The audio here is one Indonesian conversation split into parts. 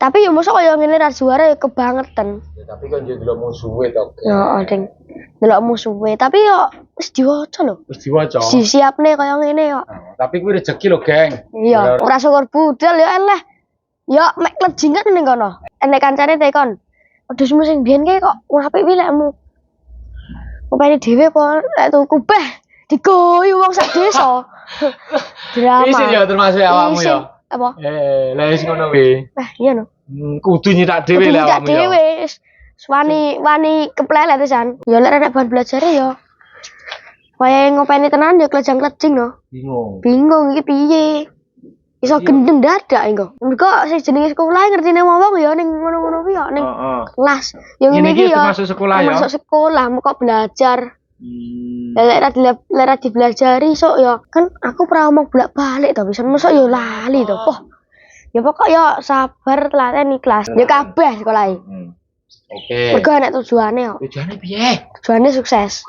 Tapi ya mosok kaya ngene ra juara ya kebangetan. Ya, tapi kan yo delok musuhe to. Ya, Ding. Delok musuhe, tapi yo wis diwaca lho. Wis diwaca. Siapne kaya ngene yo. Tapi kuwi rezeki lho, Geng. Iya, ora syukur budal yo eleh. Yo mek klejingan ning kono. Enek kancane tekon. Wedhus sing biyen ki kok apik wi lekmu. Opene dhewe apa lek tuku beh digoyu wong sak desa. Drama. Wis ya termasuk awakmu ya. Apa? Lah wis ngono kuwi. Iya no. Kudu nyitak dhewe lek awakmu ya. Dhewe wani keplelet pisan. Ya lek nek bahan belajare ya. Kaya ngopeni tenan ya klejang-klejing no. Bingung iki piye. Iso gendeng dadak engko. Mergo sing jenenge sekolah ngertine wong ya ning ngono-ngono kuwi ya ning kelas. Ya ngene iki ya. Masuk sekolah ya. Masuk sekolah kok belajar. Lek ra dibelajari sok ya kan aku pernah ngomong bolak-balik to bisa mosok ya lali to. Oh. Ya pokok ya sabar telaten kelas. Ya kabeh sekolah iki. Oke. Mergo nek tujuane yo. Tujuane piye? Tujuane sukses.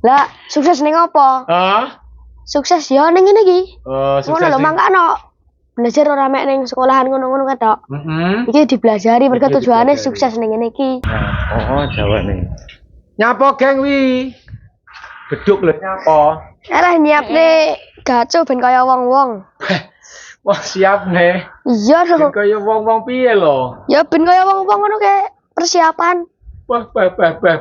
Lah, sukses ning apa? Hah? Sukses ya ning ngene iki. Oh, sukses. Ngono lho mangkano. Belajar ora mek ning sekolahan ngono-ngono ketok. Iki dibelajari mergo tujuane sukses ning ngene iki. Oh, jawane. Nyapa geng wi? Beduk lho nyapa? Alah nyiapne gaco ben kaya wong-wong. Wah, siap nih. Iya lho. Ben kaya wong-wong piye lho? Ya ben kaya wong-wong ngono kae persiapan. Wah,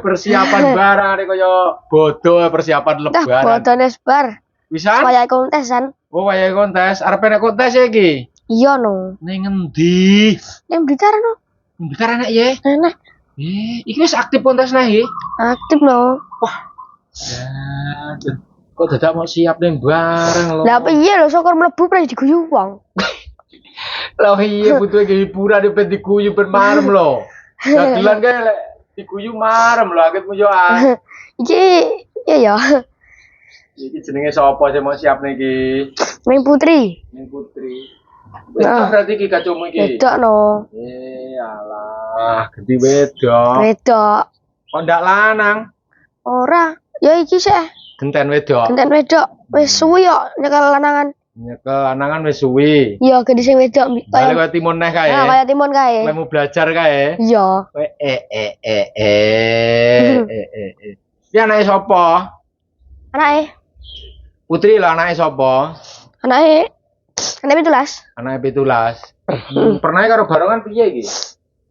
persiapan barang nek kaya bodo persiapan lebaran. Dah bodone sebar. Bisa? Kaya kontesan. Oh, wayahe kontes. Arep nek kontes iki. Iya no. Ning endi? Ning Blitar no. Blitar enak ya? Enak. Iki wis aktif kontes nih. Aktif no. Wah. Ya, kok dadak mau siap ning bareng lho. Lah piye lho syukur mlebu prai diguyu wong. Lah iya butuh hiburan ben diguyu ben marem lho. Dagelan kae lek diguyu marem lho akitmu yo ah. Iki iya ya. Iki jenenge sapa sing mau siap niki? Ming Putri. Ming Putri. Wedok berarti iki kacomu iki. Wedok no. Alah, ganti wedok. Wedok. Kok ndak lanang? Ora, ya iki sih. Genten wedok. Genten wedok. Wis suwi yo nyekel lanangan. Nyekel lanangan wis suwi. Iya, gede sing wedok. Kaya timun neh kae. Nah, kaya timun kae. Lemu belajar kae. Iya. Iki anake sapa? Anake. Putri lah anake sapa? Anake 17. Anake 17. Pernah karo barongan piye iki?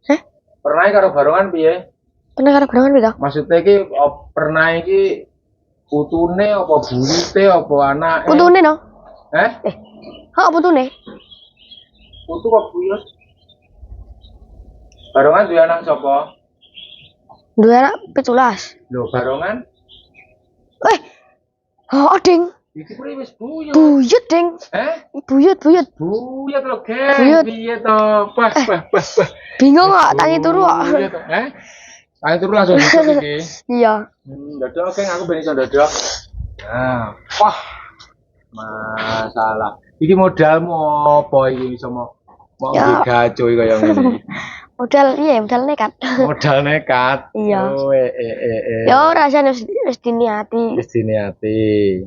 Hah? Pernah karo barongan piye? Pernah karo barongan piye? Maksudnya iki pernah iki putune apa burite apa anake? Putune no. Ha putune. Putu kok buyut? Barongan duwe anak sapa? Duwe anak 17. Lho, barongan? Ding. Iki kuwi wis buyut. Buyut, Ding. Buyut. Buyut lho, Geng. Piye to? Pas. Bingung kok, tangi turu kok. Tangi turu langsung iki. Iya. Dodok, Geng, aku ben iso dodok. Nah, wah. Masalah. Iki modalmu apa iki iso mau gaco iki kaya ngene. Modal nekat. Modal nekat. Iya. Oh, Ya rasane wis diniati. Wis diniati.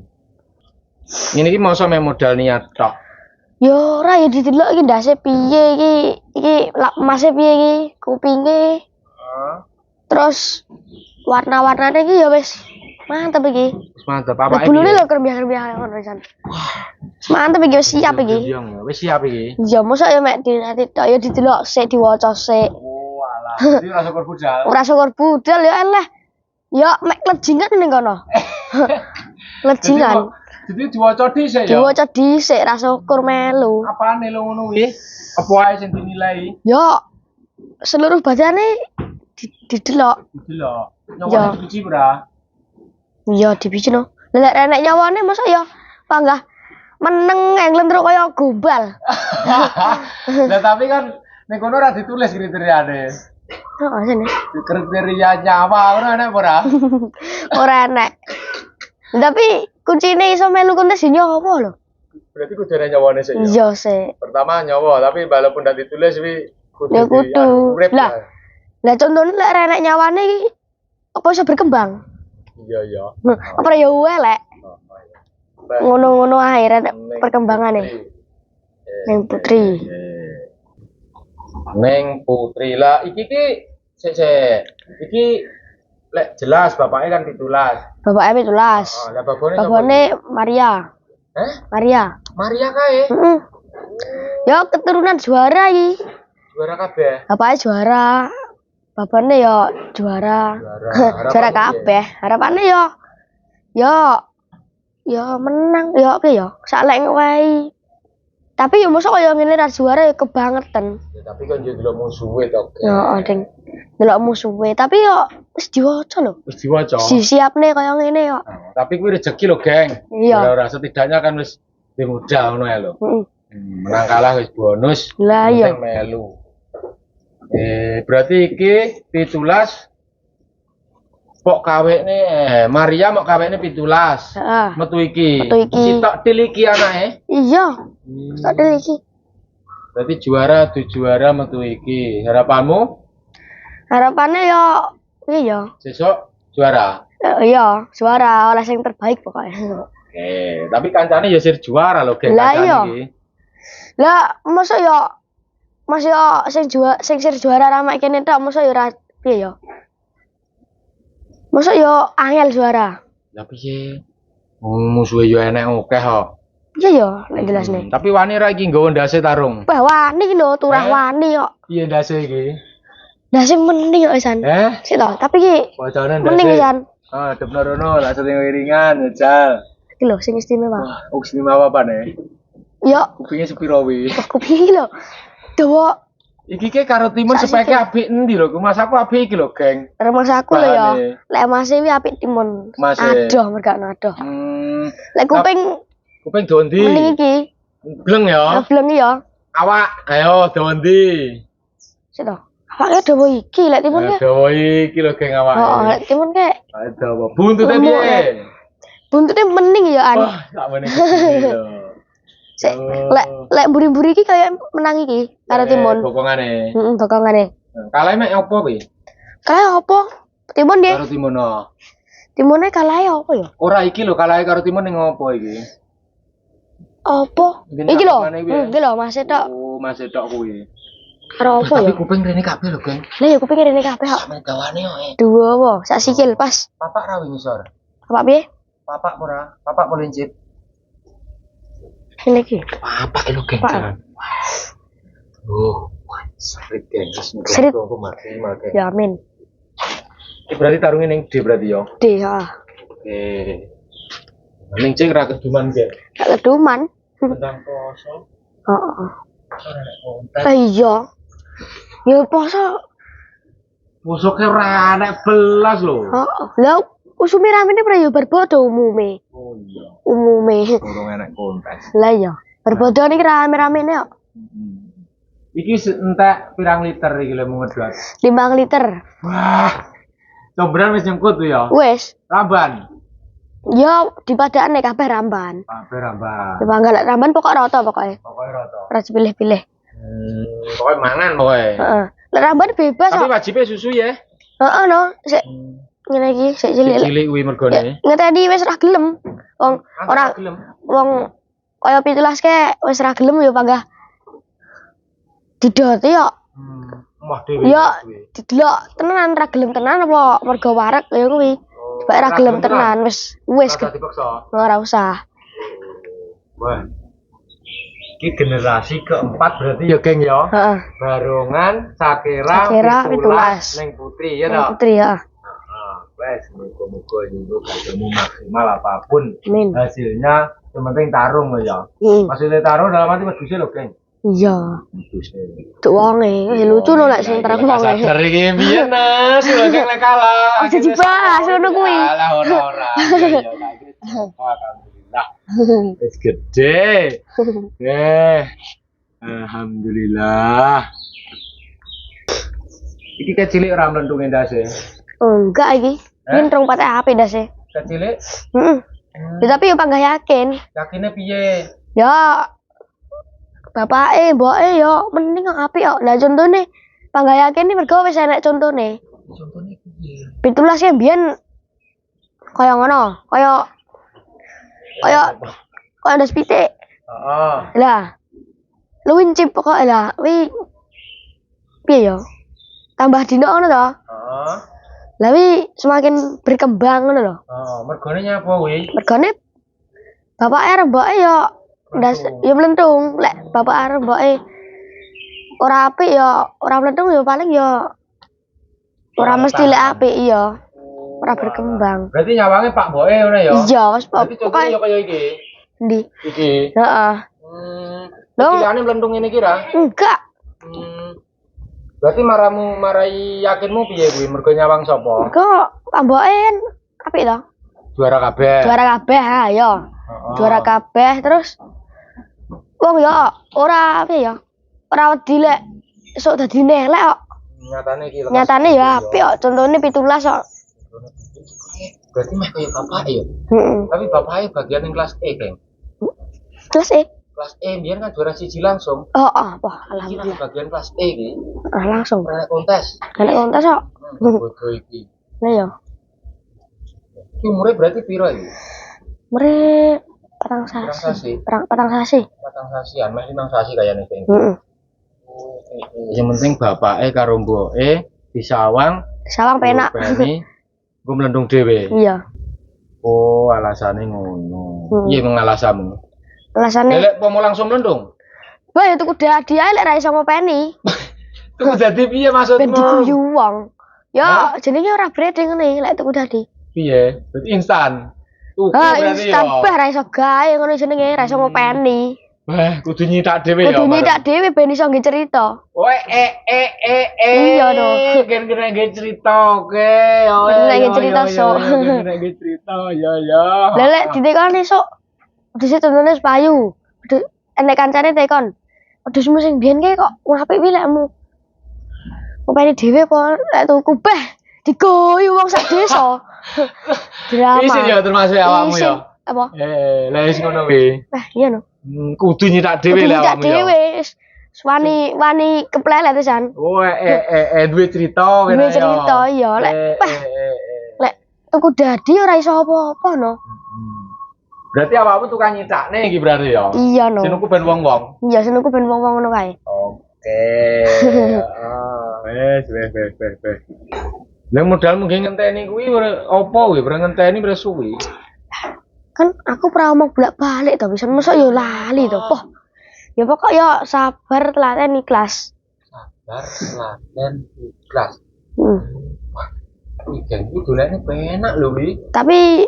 Ngene iki mosok modal niat tok. Yo ora ya didelok iki ndase piye iki mase piye iki kupinge. Terus warna-warnane iki ya wis mantep iki. Wis mantep apa iki? Bulune lho kerbiah-kerbiah ngono pisan. Mantep iki wis siap iki. Wis siap iki. Ya mosok ya mek dinati tok ya didelok sik diwaca sik. Oh alah, jadi ora syukur budal. Ora syukur budal ya eleh. Ya mek klejingan ning kono. Klejingan. Jadi diwaca dhisik ya. Diwaca dhisik ra syukur melu. Apane lho ngono kuwi? Apa wae sing dinilai? Ya seluruh badane didelok. Didelok. Nyawane biji bra. Iya dibiji no. Lek enek nyawane mosok ya panggah meneng nglentruk kaya gombal. Lah tapi kan ning kono ora ditulis kriteriane. Oh, sini. Kriteria nyawa ora enek ora? Ora enek. Tapi kuncine iso melu kontes nyawa lho. Berarti kudu ana nyawane sih. Iya sih. Pertama nyawa, tapi walaupun ndak ditulis wi kudu. Ya kudu. Lah contohnya lek enek nyawane iki apa iso berkembang? Iya. Apa ya elek? Ngono-ngono ae perkembangane. Ming Putri. Neng Putri lah sik iki lek jelas bapaknya kan 17. Bapaknya 17. Lah Babone Maria. Maria. Maria kae. Heeh. Ya keturunan juara iki. Juara kabeh. Bapaknya juara. Bapaknya ya juara. Juara kabeh. Harapannya ya menang ya oke ya. Saklek wae. Tapi yo mosok kaya ngene ra juara ya kebangetan. Ya, tapi kan yo delok musuhe to. Ya, Ding. Delok musuhe, tapi yo wis diwaca lho. Wis diwaca. Siapne kaya ngene yo. Tapi kuwi rezeki lho, Geng. Iya. Ora setidaknya kan wis mudah ngono ya lho. Heeh. Menang kalah wis bonus. Lah iya. Melu. Berarti iki 17 pok kawekne Maria mok kawekne 17. Heeh. Metu iki. Sitok til iki anake. Iya. Tak til iki. Berarti juara metu iki. Harapanmu? Harapannya yo iya. Sesuk juara. Iya, juara oleh sing terbaik pokoknya. Oke, tapi kancane ya sir juara lho geng kancane iki. Lah, mosok yo sing sir juara ramak kene tok mosok yo ora piye yo. Mosok yo angel juara. Lah piye? Musuhe yo enek akeh kok. Iya yo, nek jelasne. Tapi wani ra iki nggawa ndase tarung. Wah, wani lho, turah wani kok. Piye ndase iki? Ndase mending kok, San. Sik to, tapi iki bocone ndase. Mending, San. Depno rono, lah sing wiringan, jajal. Iki lho sing istimewa. Wah, istimewa apa nih? Yo, kupingnya sepiro wi? Kuping lho. Dawa. Iki ke karo timun speke apik endi lho? Masaku apik iki lho, Geng. Masaku lho ya. Lek Mas wi apik timun. Adoh mergane adoh. Lek kuping dondi. Mending iki. Bleng ya. Bleng ya. Awak, ayo dondi. Sik to. Awake dawa iki lek timun ke. Dawa iki lho Geng awake. Heeh, lek timun ke. Dawa. Buntute piye? Buntute mending ya an. Wah, tak meneng lho. Sik, lek buri-buri iki kaya menang iki karo timun. Bokongane. Heeh, bokongane. Kalah mek opo kuwi? Kalah opo? Timun deh. Karo timun. Timune kalah opo ya? Ora iki lho kalah karo timun ning opo iki? Opo? Iki lho. Iki lho Mas Tok. Oh, Mas Tok kuwi. Karo opo ya? Tapi kuping rene kabeh lho, Geng. Lah ya kuping rene kabeh kok. Mek dawane kok. Dua apa? Sak sikil pas. Papak ra wingi sor. Papak piye? Papak ora? Papak polincit. Ini iki. Papak lho, Geng. Oh, sakit Geng. Serit. Aku mati. Ya amin. Iki berarti tarunge ning D berarti ya. D ya. Oke. Ning cek ra keduman Geng. Gak keduman. Tentang poso. Heeh. Ora iya. Ya poso. Poso ke ora nek belas lho. Heeh. Lah usume ramene pra yo berbodo umume. Oh iya. Umume. Durung enek kontes. Lah iya. Berbodo niki rame-ramene kok. Iki entek pirang liter iki lho ngedot. 5 liter. Wah. Combran wis nyengkut tuh ya. Wis. Ramban. Ya dipadakne kabeh ramban. Kabeh ramban. Dipanggal ramban pokok rata pokoke. Pokoke rata. Ora pilih-pilih. Pokoke mangan pokoke. Heeh. Lek ramban bebas kok. Tapi wajibnya susu ya. Heeh no, sik ngene iki sik cilik. Cilik kuwi mergone. Ngeteni wis ora gelem. Wong ora wong kaya 17 ke wis ora gelem ya panggah didoti yo. Wah dhewe. Ya didelok tenan ra gelem tenan apa mergo wareg ya kuwi. Dibak ra gelem tenan wis dipaksa. ora usah. Wah. Iki generasi keempat berarti ya geng ya. Heeh. Barongan Sakira 17 ning Putri ya toh. Putri ya. Heeh. Wes muga-muga nyuwun kamu maksimal apapun Amin. hasilnya yang penting tarung loh ya. Hasilnya tarung dalam arti wedhuse lho geng. Iya. Cuk wonge, lucu lho lek sing terang wonge. Sadar iki piye Nas, lho geng lek kalah. Aja dibahas ngono kuwi. Kalah ora. Ya alhamdulillah. Wis gede. Alhamdulillah. Iki kecilik ora mlentunge ndase. Enggak iki. Yen rong pate HP ndase. Kecilik? Heeh. Ya tapi yo panggah yakin. Yakine piye? Ya bapake, mboke yo mending kok apik kok. Lah contone panggah yakin iki mergo wis enek contone. Contone piye? 17 ya mbiyen kaya ngono, kaya ndas pitik. Heeh. Lah luwincip kok lah wi piye ya? Tambah dino ngono to. Heeh. Tapi semakin berkembang ngono lho. Oh, mergone nyapa kuwi? Mergone bapak arep mboke ya ndas ya mlentung. Lek bapak arep mboke ora apik ya ora mlentung ya paling ya ora mesti lek apik iya. Ora berkembang. Berarti nyawange Pak Boe ngono ya? Iya, wis Berarti contohnya ya kaya iki. Ndi? Iki. Heeh. Cilane mlentung ngene iki ra? Enggak. Berarti marai yakinmu piye kuwi? Mergo nyawang sapa? Kok pamboke kan apik to? Juara kabeh. Juara kabeh ha ya. Juara kabeh terus wong ya ora apik ya. Ora wedi lek esuk dadi nelek kok. Nyatane iki. Nyatane ya apik kok. Contone 17 kok. Berarti meh kaya bapak ya? Heeh. Tapi bapaknya bagian yang kelas E, Geng. Kelas E. Kelas E biar kan juara siji langsung. Oh, wah Iki alhamdulillah. bagian kelas E iki. Langsung. Pernah kontes. Nek kontes kok. Bodo iki. Lah ya. Iki umure berarti piro iki? Mere patang Patang sasi. sasi. Patang sasi. Patang sasian, meh 5 sasi kayane Geng. Heeh. Yang penting bapake karo mboke disawang Sawang penak. Beni gue melendung dhewe. Iya. Oh, alasane ngono. Piye mengalasanmu? Alasane Lek pomo langsung melendung. wah ya tuku dadi ae lek ra iso ngopeni. Tuku dadi piye Ben maksudmu? diguyu wong. Ya jenenge ora brede ngene lek tuku dadi. Piye? Berarti instan. Tuku Ah, berarti instan ya. bah ra iso gawe ngono jenenge ra iso ngopeni. Wah, kudu nyitak dhewe ya. Kudu nyidak dhewe ben iso nggih cerita. Oe Iya dong. Kena nge cerita oke. Kena nge cerita, sok. Kena nge cerita ya. Lah lek ditekon esuk wedhus tontone payu. Wedhus enek kancane tekon. Wedhusmu sing biyen kae kok apik wi lekmu. Ngopeni dhewe apa lek tuku beh digoyu wong sak desa. Drama. Isin ya termasuk awakmu Isin. ya. Apa? Lah wis ngono kuwi. Iya no. Kudu nyitak dhewe lek Tidak awakmu ya. dhewe. Wani keplelet pisan. Duwe cerita Duwe cerita iya lek lek tuku dadi ora iso apa-apa no. Berarti awakmu tukang nyitakne iki berarti ya. Iya no. Senengku ben wong-wong. Iya senengku ben wong-wong ngono kae. Oke. Wes. Lah modal mungkin ngenteni kuwi apa kuwi? Ora ngenteni ora suwi. Kan aku pernah ngomong bolak-balik to bisa mosok yo lali to. Poh. Ya pokok yo sabar telaten ikhlas. Sabar, telaten, ikhlas. Heeh. Iki dolane penak lho wi. Tapi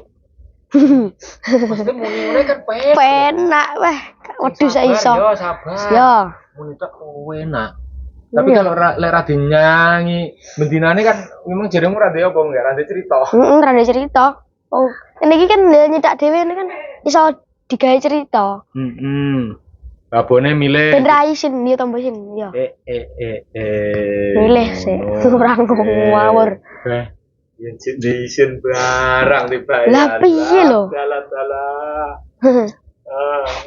Mesti muni kan penak. penak weh. Wedhus sak iso. Yo sabar. Yo. Muni tok enak. Tapi kalau lek ra dinyanyi bendinane kan memang jaremu ra ndek apa enggak ra ndek cerita. Heeh, rada cerita. Oh, ini iki kan nyetak dhewe ini kan iso digawe cerita. Babone milih. Ben ra isin yo tambah isin yo. Milih sih. Ora ngawur. Yen cek diisin barang dibayar. Lah piye lho? Dalah.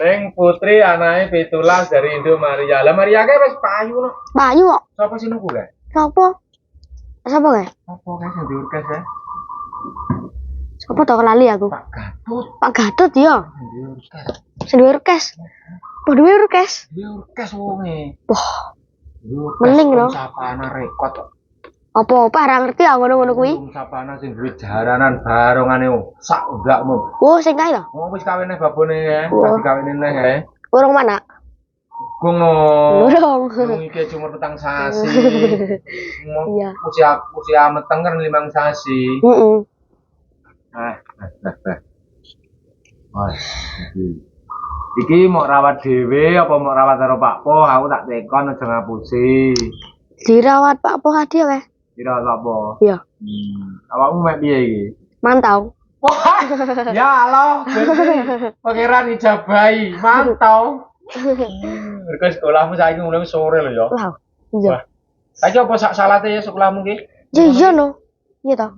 Neng Putri anake 17 dari Indo Maria. Lah Maria kae wis payu no. Payu kok. Sapa sing nunggu kae? Sopo? Sopo kae? Apa kae sing diurkes ya? Sopo to lali aku? Pak Gatut. Pak Gatot yo. Diurkes. Sing duwe orkes. Apa duwe orkes? Diurkes wonge. Wah, Mending lho. Sapana rekod kok. apa-apa ora ngerti aku ngono kuwi. Sapana sing duwe jaranan barongane sak ndakmu. Oh, sing kae to? Oh wis kawin neh babone ya. Oh. Wis kawin neh ya. Urung mana? Gungo. Urung. Gunung iki cuma petang sasi. Iya. Usia meteng kan 5 sasi. Heeh. Wah, iki mau rawat dhewe apa mau rawat karo Pak Po? Aku tak tekon aja ngapusi. Dirawat Pak Po hadi wae. Dirawat Pak Po. Iya. Awakmu mek piye iki? Mantau. Wah, ya Allah, pangeran ijabahi, mantau. Mergo sekolahmu saiki mulai sore lho ya. Lah, iya. Saiki apa sak salate ya sekolahmu ki? Ya iya no. Iya to.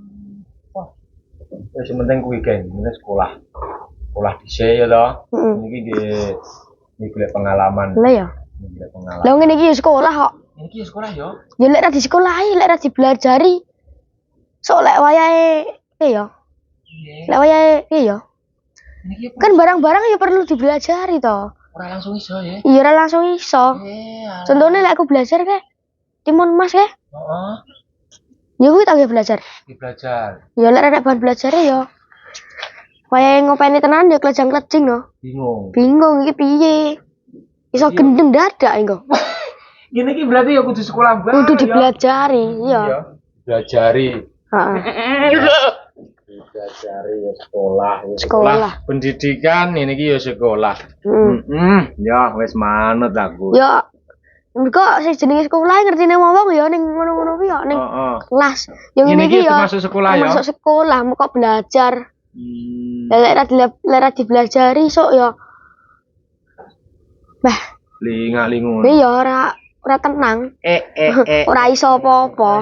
Wis penting kuwi geng, ini sekolah. Sekolah dhisik ya to. Heeh. Iki golek pengalaman. Lah ya. Golek pengalaman. Lah ngene iki ya sekolah kok. Iki sekolah ya. Ya lek ra di sekolahi, lek ra dibelajari. Sok lek wayahe piye ya? Lek wayahe piye ya? Iki Kan barang-barang ya perlu dibelajari to. ora langsung iso ya. Iya ora langsung iso. Contohnya lek aku belajar kayak timun emas ya. Heeh. Ya kuwi tak belajar. Belajar. Ya lek rek bahan belajar ya. Kaya ngopeni tenan ya klejang-klejing no. Bingung. Bingung iki piye. Iso Iya. gendeng dadak engko. Gini ki berarti ya kudu sekolah bareng. Kudu dipelajari, iya. Belajari. Heeh. Belajari ya sekolah. Ya Sekolah. Pendidikan ini ki ya sekolah. Ya wis manut aku. Ya mergo sing jenenge sekolah ngertine wong ya ning ngono-ngono kuwi ya ning Heeh. kelas. Yang Ini ini ki ya termasuk sekolah ya. termasuk sekolah, kok belajar. Lek ra dipelajari sok ya. Bah, Linga-lingun. ya ora tenang. Ora iso apa-apa.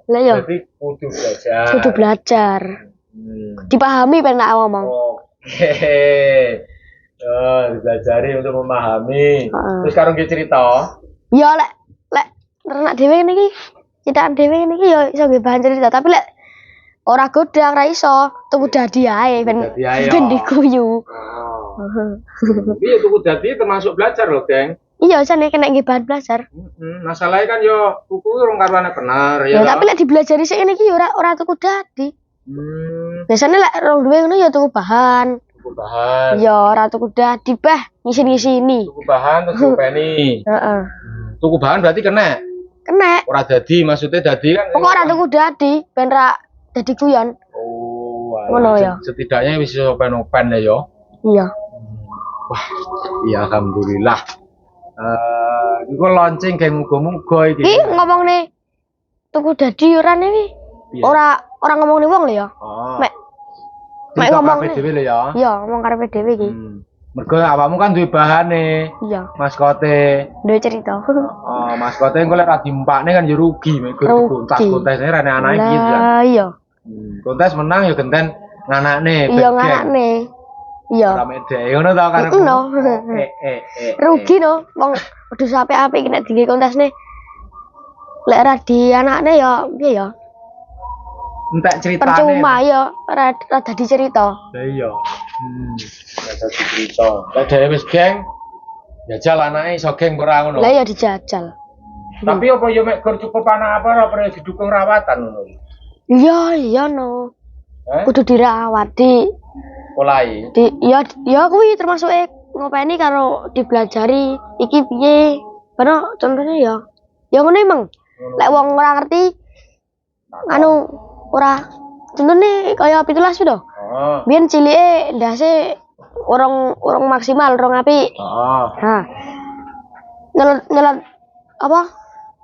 Lah ya Jadi kudu belajar. kudu belajar. Dipahami penak ngomong. Oke. Oh, belajar untuk memahami. Terus sekarang kita cerita. Ya lek renak dhewe ngene iki, citakan dhewe ngene iki ya iso nggih bahan cerita, tapi lek ora godang ra iso, tuku dadi ae ben Dadi ae, ben ya. diguyu. Iya tuku dadi termasuk belajar loh, Geng. Iya, jane kena nggih bahan belajar. Masalahnya kan yo tuku rong karuane bener Ya ya. tapi lek dibelajari sik ngene iki ya ora tuku dadi. Biasanya lek rong duwe ngono ya tuku bahan. Tuku bahan. Ya ora tuku dadi bah, ngisi-ngisini. Tuku bahan terus peni. Heeh. Tuku bahan berarti kena. Kena. Ora dadi, maksudnya dadi kan. Pokok ora tuku dadi, ben ra dadi guyon. Oh, Ngono ya. Setidaknya wis iso open-open ya yo. Iya. Wah, iya alhamdulillah. Iku launching kayak muga-muga iki. Iki ngomong nih tuku dadi ora nih. Iya. Ora ngomong nih wong lho ya. Oh. Mek ngomong dhewe lho ya. iya, ngomong karepe dhewe iki. Mergo awakmu kan duwe bahane. Iya, Maskote. duwe cerita. Oh, maskote engko lek ra diempakne kan ya rugi, mek kontes-kontesne rene anake iki kan. Lah iya. Kontes menang ya genten nganakne. Iya nganakne. Iya. Ora mek dhek ngono ta karepmu. No. Rugi no, wong kudu apik-apik iki nek dinggo kontesne. Lek ra di anakne ya piye ya? Entek critane. Percuma ya, ora dadi cerita. Lah iya. Ora dadi cerita. Lek dhewe wis geng, jajal anake iso geng ora ngono. Lah ya dijajal. Tapi apa ya mek gur cukup anak apa ora perlu didukung rawatan ngono. Iya no. Kudu dirawat Polai. ya kuwi termasuk ngopeni karo dipelajari iki piye. Karena contohnya ya ngono emang. Lek wong ora ngerti anu ora contohnya kaya 17 lho. Heeh. Biyen cilike ndase urung maksimal, urung apik. Heeh. Nah. Nyelet apa?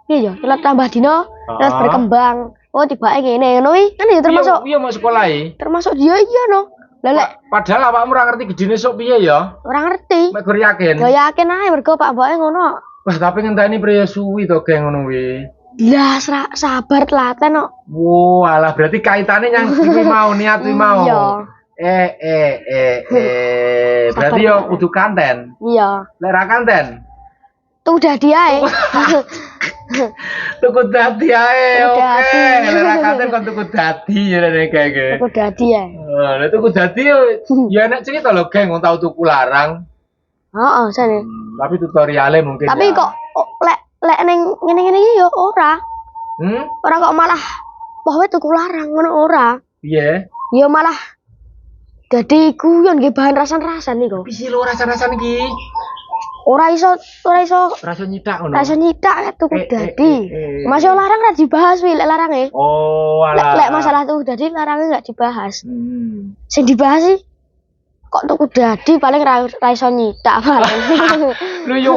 Iya ya, nyelet tambah dino terus berkembang. Oh, tibake ngene ngono kuwi kan ya termasuk Iya mau sekolah termasuk dia iya no. Lah lek padahal awakmu ora ngerti gedine sok piye ya. ora ngerti. Mek gur yakin. Ya yakin ae mergo Pak Mboke ngono. Wah, tapi ngenteni priya suwi to geng ngono kuwi. Lah sabar telaten kok. Wah, alah berarti kaitane yang kuwi mau niat kuwi mau. Iya. Berarti yo kudu kanten. Iya. Lek ra kanten, Tuh dadi ae. tuku dadi ae. Tuku Oke, dadi. lek ra kanten kon tuku dadi ya rene kae. Tuh dadi ae. Lek tuku dadi ya enak cerita lho geng wong tau tuku larang. Heeh, jane. Tapi tutorialnya mungkin Tapi ya. kok lek ning ngene-ngene iki yo ora. Ora kok malah wah tuku larang ngono ora. Piye? Ya malah dadi guyon nggih bahan rasan-rasan iki kok. Piye lho rasa-rasan iki? Ora iso Rasa nyitak ngono. rasa nyitak tuku dadi. Masih larang ra dibahas wi lek larange. Oh, alah. Lek masalah tuku dadi larangnya enggak dibahas. Sing dibahas sih kok tuku dadi paling ra iso nyitak paling. Lho yo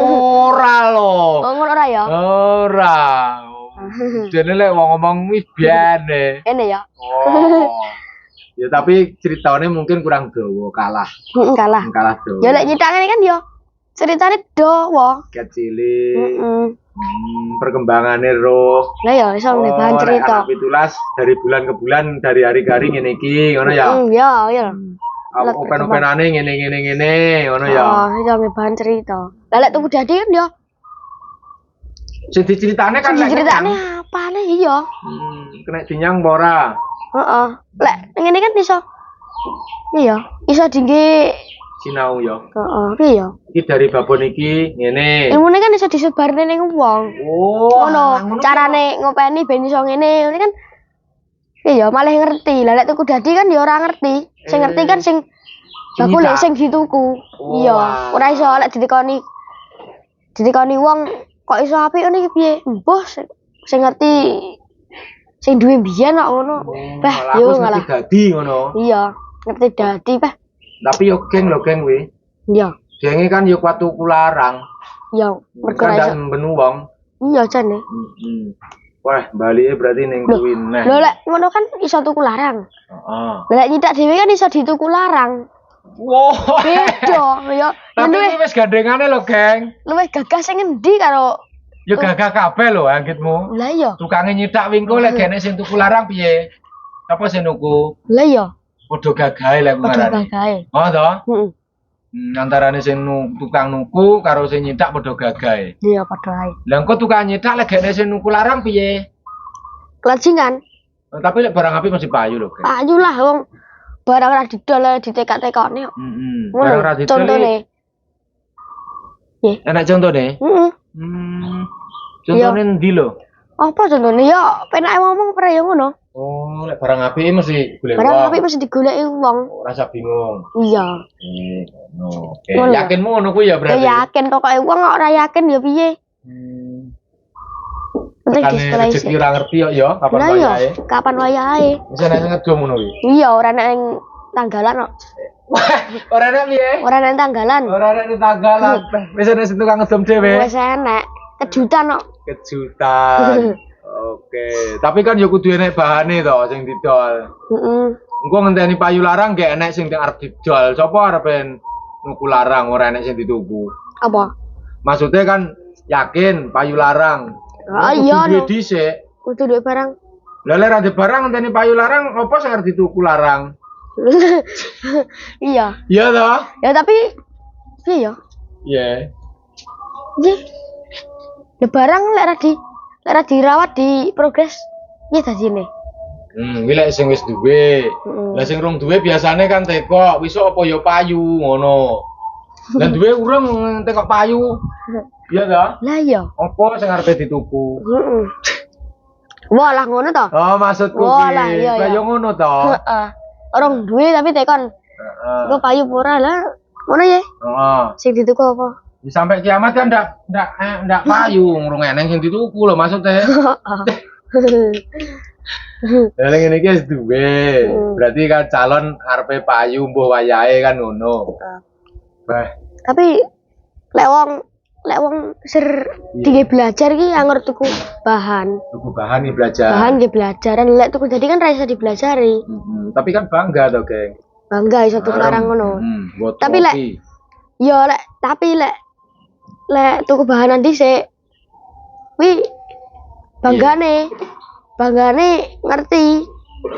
ora lho. Oh ngono ora ya? Ora. Dene lek wong ngomong wis biane. Ini ya. Oh. Ya tapi ceritanya mungkin kurang dawa, kalah. Kalah. Kalah dawa. Ya lek nyitak ngene kan yo ceritane dawa. Kecilik. Perkembangannya roh. Lah ya iso nggih bahan cerita. Anak 17 dari bulan ke bulan, dari hari ke hari ngene iki, ngono ya. Ya. Open-openane ngene, ngono ya. Oh, iso nggih bahan cerita. Lah lek tuku dadi kan yo Sing diceritane kan sing diceritane apane iya. Kena dinyang apa ora? Heeh. Lek ngene kan iso iya, iso dingge sinau ya. Heeh, piye ya? Iki dari babon iki ngene. Ilmune kan iso disebarne ning wong. Oh, Ngono, carane ngopeni ben iso ngene. Ini kan iya malah ngerti. Lah lek tuku dadi kan ya ora ngerti. Sing ngerti kan sing bakul lek sing dituku. Iya, ora iso lek ditekoni wong kok iso apik ngene iki piye? Mbah sing ngerti sing duwe biyen kok ngono. Bah, yo ngalah. Dadi ngono. Iya, ngerti dadi, Bah. Tapi yo geng lho geng kuwi. Iya. Genge kan yo kuat tuku larang. Iya, mergo Kan ora iso. ndak mbenu wong. Iya, jane. Wah, balike berarti ning kuwi neh. Lho lek ngono kan iso tuku larang. Heeh. Lek nyidak dhewe kan iso dituku larang. Wah. Beda ya. Tapi iki wis gandengane lho, geng. Luwih gagah sing endi karo Yo gagah kabeh lho anggitmu. lah iya. Tukange nyidak wingko lek gene sing tuku larang piye? Apa sing nuku? Lah iya. Padha gagahe lek Padha ngarani. gagahe. Oh to? Heeh. Antarane sing tukang nuku karo sing nyidak padha gagahe. Iya padha ae. Lah engko tukang nyidak lek gene sing nuku larang piye? Kelajingan. Tapi lek barang apik mesti payu lho, geng. Payu lah wong barang ora didol ditekak-tekokne kok. Heeh. Ngono, Barang ra didol. contone. Enak contone? Heeh. Contone endi lho? Apa contone ya penake ngomong pare ya ngono. Oh, lek barang apik mesti golek Barang wong. apik mesti digoleki wong. Ora usah bingung. Iya. Ngono. Oke, Ngono. yakinmu ngono kuwi ya Ya berarti. yakin pokoke wong kok ora yakin ya piye. Penting Kan disekolah rezeki isih. ora ngerti kok ya kapan Lah iya, wayahe. kapan wayahe? Wis ana sing ngedom ngono kuwi. Iya, ora nek ning tanggalan kok. Ora enak piye? Ora nek tanggalan. Ora enak di tanggalan. Wis ana sing tukang ngedom dhewe. Wis enek. Kejutan kok. Kejutan. Oke, tapi kan ya kudu enek bahane to sing didol. Heeh. Engko ngenteni payu larang gak enek sing arep didol. Sopo arepen nuku larang ora enek sing dituku. Apa? Maksudnya kan yakin payu larang. Ah, iya, Kudu duwe no. dhisik. Kudu duwe barang. Lah lek ra ndek barang ngenteni payu larang apa sing arep dituku larang? Iya. Iya toh? Ya tapi piye ya? Iya. Nggih. Ya barang lek ra dirawat di progres piye dadine? Kuwi lek sing wis duwe. Heeh. Lah sing rong duwe biasane kan teko, wis apa ya payu ngono. Lah duwe urung teko payu. Iya toh? Lah iya. Apa sing arepe dituku? Heeh. Wah lah ngono to. Oh, maksudku Wah, ki. lah, iya, Lah iya. yo ngono to. Heeh. Orang duwe tapi tekon. Heeh. Engko payu pura lah. Ngono ya. Heeh. Sing dituku apa? Ya, sampai kiamat kan ndak payu, ngurung eneng sing dituku lho maksudnya. Lah ngene iki wis duwe. Berarti kan calon arepe payu mbuh wayahe kan ngono. Bah, Tapi lek wong ser dige belajar iki anggur tuku bahan. tuku bahan nih belajar. Bahan nggih belajaran lek tuku dadi kan ra iso dipelajari. Tapi kan bangga to, geng. Bangga iso tuku larang ngono. Buat Tapi lek yo lek tuku bahanan dhisik wi banggane ngerti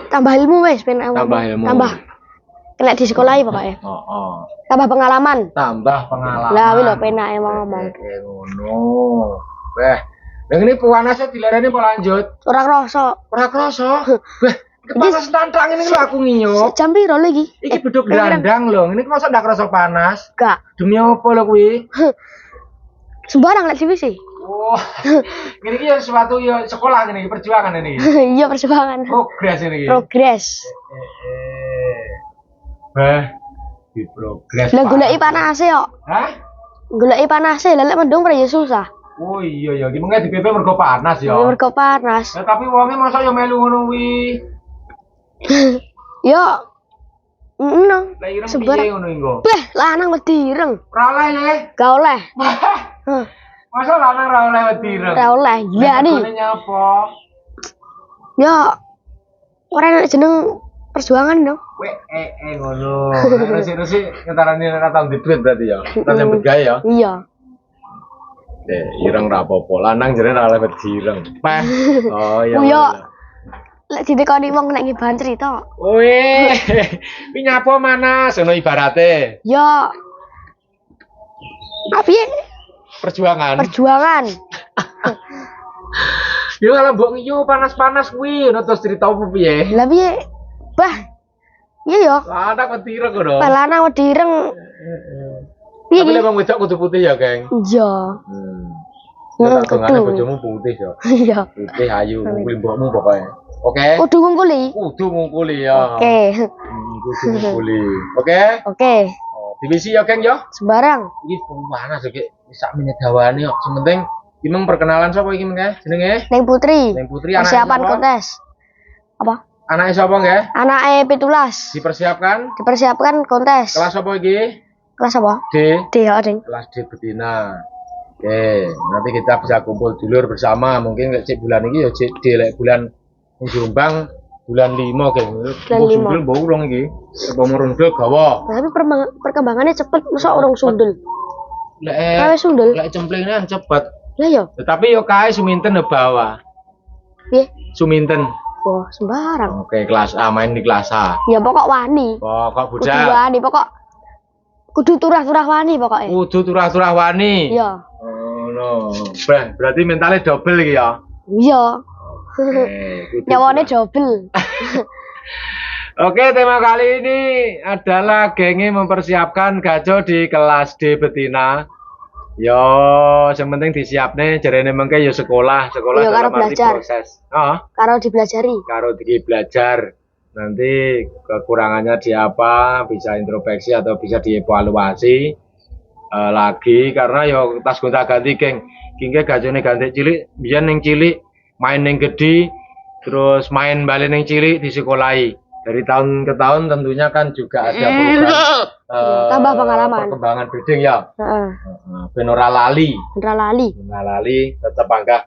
tambah ilmu wis ben Tambah ilmu. tambah kena di sekolah pokoknya Heeh. tambah pengalaman Tambah pengalaman. lah wi lho penake ngomong Ngono. Weh, yang ini pewanasnya dilarani apa lanjut? ora krasa Ora kroso. Weh, panas tantang ini lho aku nginyuk. jam piro lagi Iki beduk gelandang lho. Ini masa ndak kroso panas? gak Demi apa lho kuwi? sembarang lek divisi Wah. Ini ki ya sesuatu ya sekolah ini perjuangan ini. iya perjuangan Progres ini. progres Di progres. lah goleki panase kok Hah? goleki panase lah lek mendung ya susah Oh iya ya, gimana di PP mergo panas ya. mergo panas Ya tapi wonge masa ya melu ngono kuwi. yo ngono Lah ireng Sebar- piye ngono engko? beh lanang wedi ireng Ora oleh ya. gak oleh Heh, Masa lanang ra oleh wedi ireng? ora oleh gila nih Ini nyapa? ya ora enak jeneng perjuangan dong Ngono. Resi-resi ngetarani ora tau di duit berarti ya. Ora nyambut gawe ya. iya Ireng ra apa-apa. Lanang jare ra oleh wedi ireng. Peh. Oh iya. Iya. Lek ditekoni wong nek ngibahan cerita. Wih, ini nyapa mana? Sono ibarate Ya. Tapi perjuangan. perjuangan. Ya kalau mbok ngiyu panas-panas kuwi, ono terus cerita apa piye? Lah piye? Bah. Iya ya. Lanang wedi ireng kok. Lanang wedi ireng. Tapi lek wong wedok kudu putih ya, Geng. Iya. Tak dongane bojomu putih ya. Iya. Putih ayu ngungkuli mbokmu pokoke. Oke. Kudu ngungkuli. Kudu ngungkuli ya. Oke. Kudu ngungkuli. Oke. Oke. Divisi ya, Geng ya. Sembarang. Iki panas iki sak menit dawane kok. Sementing iki meng perkenalan sapa iki mengke jenenge? Neng Putri. Neng Putri anak persiapan kontes. Apa? Anake sapa nggih? Anake 17. Dipersiapkan kontes. kelas apa iki? Kelas apa? D ya, Ding. Kelas D betina. Oke, nanti kita bisa kumpul dulur bersama. Mungkin cek bulan ini ya cek D lek bulan Jombang bulan 5 Geng. Bulan 5. Sundul mbok urung iki. Apa merundul gawa. Tapi perkembangannya cepet, masa orang sundul. Lek sundul. Lek cemplingnya cepet. Lah ya. Tetapi yo kae Suminten bawa. Piye? Suminten. Wah, sembarang. Oke, kelas A main di kelas A. Ya pokok wani. Pokok Kudu budal. wani, pokok kudu turah-turah wani pokoknya. Kudu turah-turah wani. Iya. Oh no. Berarti mentalnya double iki ya. Iya. Kudu Nyawane turah. double. Oke, tema kali ini adalah genge mempersiapkan gajo di kelas D betina. Yo, yang penting disiapne jarene mengke yo sekolah Yo, karo dalam arti belajar. proses. Oh, Karo dipelajari. karo diki belajar. Nanti kekurangannya di apa, bisa introspeksi atau bisa dievaluasi lagi karena yo tas gonta-ganti geng. Kingke gajone ganti cilik, biyen ning cilik, main ning gede, terus main balik ning cilik di sekolahi. Dari tahun ke tahun tentunya kan juga ada perubahan Tambah pengalaman. perkembangan breeding ya. Heeh. Ben ora lali. Ora lali. Ora lali tetep angka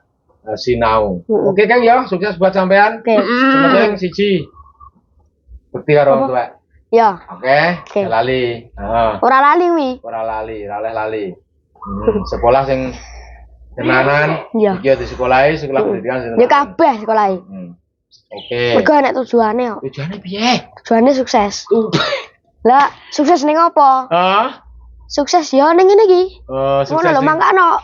sinau. Heeh. Oke Kang ya, sukses buat sampean. Oke. Sementing siji. Bekti karo orang tua. Ya. Oke, Oke. lali. Heeh. Ora lali wi. Ora lali, ora oleh lali. Sekolah sing tenanan, Iya. iki di sekolahi, sekolah pendidikan sing Ya kabeh sekolahe. Oke. Mergo nek tujuane kok. Tujuannya piye? Tujuane sukses. Lah, sukses ning apa? Ah? Sukses ya ning ngene iki. Oh, Ngono sukses. lho, mangkano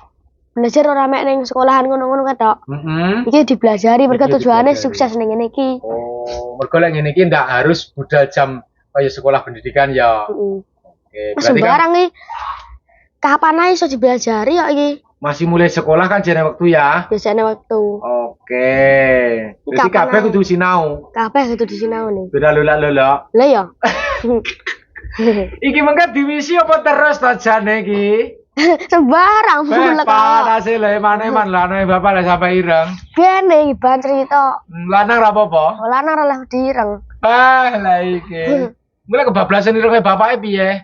belajar ora mek ning sekolahan ngono-ngono ketok. Heeh. Iki dipelajari mergo Iki tujuane dipelajari. sukses ning ngene iki. Oh, mergo lek ngene iki ndak harus budal jam kaya sekolah pendidikan ya. Heeh. Oke, berarti kan Sembarang iki. Kapan ae iso dipelajari kok iki? masih mulai sekolah kan jane waktu ya. Biasane waktu. Oke. Jadi Kapan kabeh ae? kudu sinau. Kabeh kudu disinau nih. Beda lulak-lulak. Lah ya. Iki mengke divisi apa terus ta jane iki? Sembarang mulek kok. Hasil le man lah nek bapak lah sampai ireng. Kene iki ban cerita. Lanang ra apa-apa. Lanang ora oleh direng. Lah iki. Mulai kebablasan irenge bapake piye?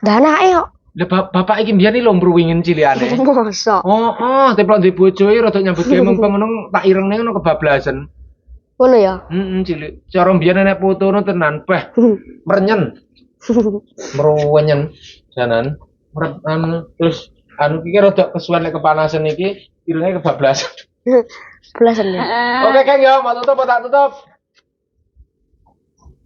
Lah anake kok. Lah bapak iki mbiyen iki lho mbruwingin cilikane. Mosok. Oh, teplok di bojoe rada nyambut gawe mumpung ngono tak irengne ngono kebablasan. Ngono ya. Cilik. Cara mbiyen nek fotono tenan peh merenyen. Mruwenyen janan. Terus anu iki rada kesuwen nek kepanasan iki irenge kebablasan. Belasan ya. Oke, Kang ya, mau tutup apa tak tutup?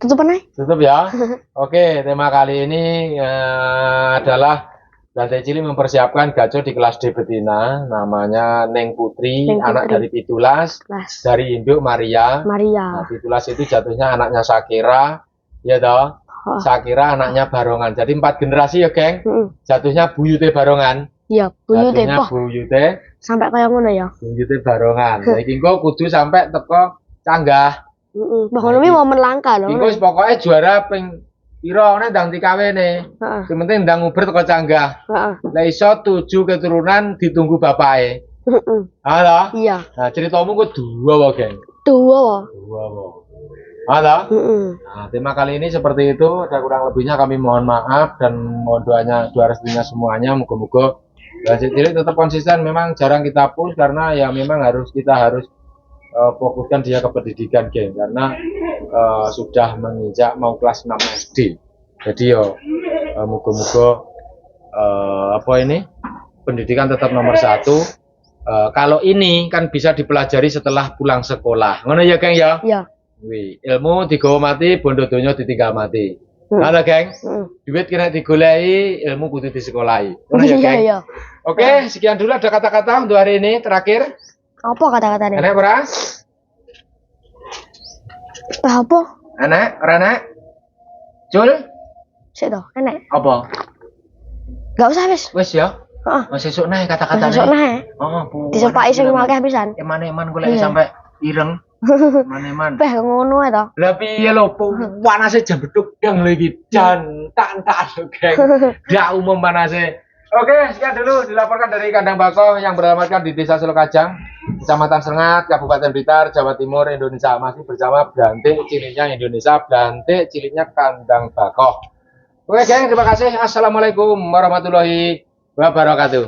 Tutupan ae. Tutup ya. Oke, tema kali ini adalah Lantai Cilik mempersiapkan gajo di kelas D betina, namanya Neng Putri, Neng anak Putri. dari Pitulas, Kelas. dari induk Maria. Nah, Maria. Pitulas itu jatuhnya anaknya Sakira, ya toh. Oh. Sakira anaknya Barongan. Jadi 4 generasi ya, Geng. Heeh. Jatuhnya Buyute Barongan. Iya, buyu Jatuhnya tepoh. Buyute, Sampai kaya ngono ya. Buyute Barongan. Nah, iki engko kudu sampai teko Canggah. Heeh. Bahkan ini momen langka lho. Iku wis pokoke juara ping pira nek ndang dikawene. Heeh. Sing penting ndang nguber teko Canggah. Heeh. Lah iso 7 keturunan ditunggu bapake. Heeh. Halo. Iya. Nah, ceritamu kok dua wae, Geng. Dua. Dua wae. Halo. Heeh. Nah, tema kali ini seperti itu. Ada kurang lebihnya kami mohon maaf dan mohon doanya, doa restunya semuanya. Moga-moga Lantai Cilik tetap konsisten. Memang jarang kita push karena ya memang kita harus fokuskan dia ke pendidikan, Geng, karena sudah menginjak mau kelas 6 SD. Jadi yo moga-moga apa ini pendidikan tetap nomor 1. Kalau ini kan bisa dipelajari setelah pulang sekolah. Ngono ya, Geng ya? Iya. Wih, ilmu digawa mati, bondo donya ditinggal mati. Halo, Geng. Heeh. Duit kena digoleki, ilmu kudu disekolahi. Ngono ya, Iya, Geng? iya. Oke, sekian dulu ada kata-kata untuk hari ini. Terakhir, Apa kata-katanya? enak ora? Apa? Enak, ora enak? Cul, Sik to, enek. apa? Gak usah wis. Wes ya. Heeh. Mas sesuk nae kata-katane. Besok nae. Heeh, Bu. Disepaki sing akeh pisan. Eman-eman golek Iya. sampai ireng. Eman-eman. Beh ngono ae to. Lah piye lho, panase jam beduk yang lho iki jan tak geng. Gak umum panase. Oke, sekian dulu dilaporkan dari kandang bako yang beralamatkan di Desa Selokajang, Kecamatan Sengat, Kabupaten Blitar, Jawa Timur, Indonesia. Masih bersama Blantik Ciliknya Indonesia, Blantik Ciliknya Kandang Bako. Oke, geng, terima kasih. Assalamualaikum warahmatullahi wabarakatuh.